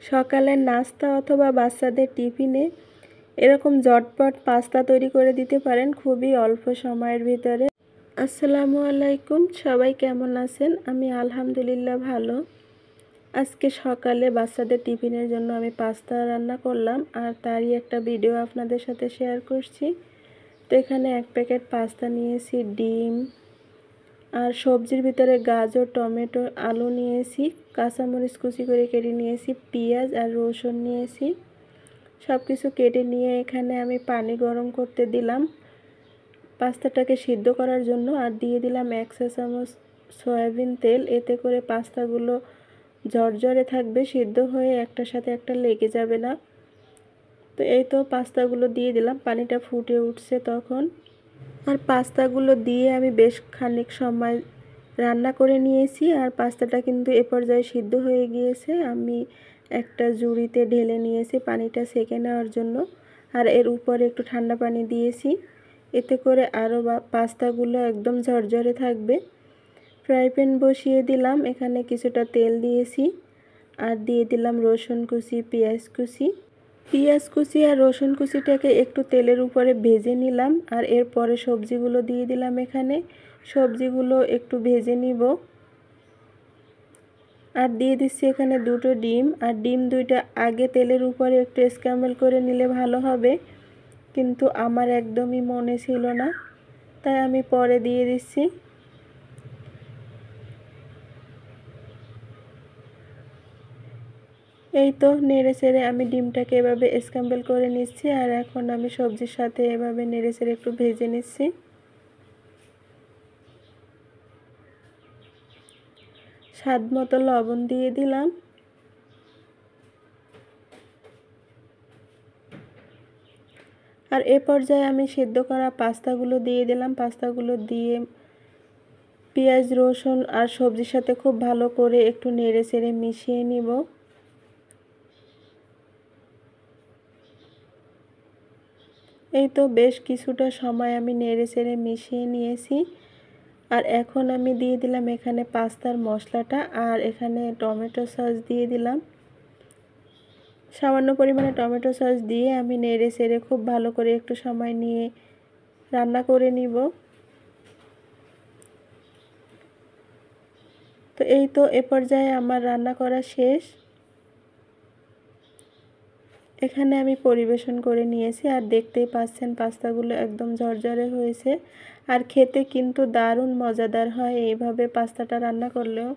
সকালের নাস্তা অথবা বাচ্চাদের টিফিনে এরকম ঝটপট পাস্তা তৈরি করে দিতে পারেন খুবই অল্প সময়ের ভিতরে। আসসালামু আলাইকুম, সবাই কেমন আছেন? আমি আলহামদুলিল্লাহ ভালো। আজকে সকালে বাচ্চাদের টিফিনের জন্য আমি পাস্তা রান্না করলাম আর তারই একটা ভিডিও আপনাদের সাথে শেয়ার করছি। তো এখানে 1 প্যাকেট পাস্তা নিয়েছি, ডিম আর সবজির ভিতরে গাজর, টমেটো, আলু নিয়েছি, কাঁচামরিচ কুচি করে কেটে নিয়েছি, পেঁয়াজ আর রসুন নিয়েছি। সব কিছু কেটে নিয়ে এখানে আমি পানি গরম করতে দিলাম পাস্তাটাকে সিদ্ধ করার জন্য, আর দিয়ে দিলাম 1 চা চামচ সয়াবিন তেল। এতে করে পাস্তাগুলো ঝরঝরে থাকবে, সিদ্ধ হয়ে একটার সাথে একটা লেগে যাবে না। তো এই তো পাস্তাগুলো দিয়ে দিলাম, পানিটা ফুটে উঠছে তখন। আর পাস্তাগুলো দিয়ে আমি বেশ খানিক সময় রান্না করে নিয়েছি। আর পাস্তাটা কিন্তু এ পর্যায়ে সিদ্ধ হয়ে গিয়েছে। আমি একটা ঝুড়িতে ঢেলে নিয়েছি পানিটা সেকে নেওয়ার জন্য, আর এর উপরে একটু ঠান্ডা পানি দিয়েছি। এতে করে আরও পাস্তাগুলো একদম ঝরঝরে থাকবে। ফ্রাই প্যান বসিয়ে দিলাম, এখানে কিছুটা তেল দিয়েছি আর দিয়ে দিলাম রসুন কুচি, পেঁয়াজ কুচি আর রসুন কুচিটাকে একটু তেলের উপরে ভেজে নিলাম। আর এরপরে সবজিগুলো দিয়ে দিলাম। এখানে সবজিগুলো একটু ভেজে নিব। আর দিয়ে দিচ্ছি এখানে 2টো ডিম। আর ডিম 2টা আগে তেলের উপরে একটু স্ক্র্যাম্বল করে নিলে ভালো হবে, কিন্তু আমার একদমই মনে ছিল না, তাই আমি পরে দিয়ে দিচ্ছি। এই তো নেড়ে চেড়ে আমি ডিমটাকে এভাবে স্ক্র্যাম্বল করে নিচ্ছি। আর এখন আমি সবজির সাথে এভাবে নেড়ে চেড়ে একটু ভেজে নিচ্ছি। স্বাদ মতো লবণ দিয়ে দিলাম। আর এ পর্যায়ে আমি সিদ্ধ করা পাস্তাগুলো দিয়ে দিলাম। পাস্তাগুলো দিয়ে পেঁয়াজ, রসুন আর সবজির সাথে খুব ভালো করে একটু নেড়ে চেড়ে মিশিয়ে নিব। এই তো বেশ কিছুটা সময় আমি নেড়ে চেড়ে মিশিয়ে নিয়েছি। আর এখন আমি দিয়ে দিলাম এখানে পাস্তার মশলাটা, আর এখানে টমেটো সস দিয়ে দিলাম। সামান্য পরিমাণে টমেটো সস দিয়ে আমি নেড়ে চেড়ে খুব ভালো করে একটু সময় নিয়ে রান্না করে নিব। তো এই তো এ পর্যায়ে আমার রান্না করা শেষ। এখানে আমি পরিবেশন করে নিয়েছি। আর দেখতেই পাচ্ছেন পাস্তাগুলো একদম ঝরঝরে হয়েছে, আর খেতে কিন্তু দারুণ মজাদার হয় এইভাবে পাস্তাটা রান্না করলেও।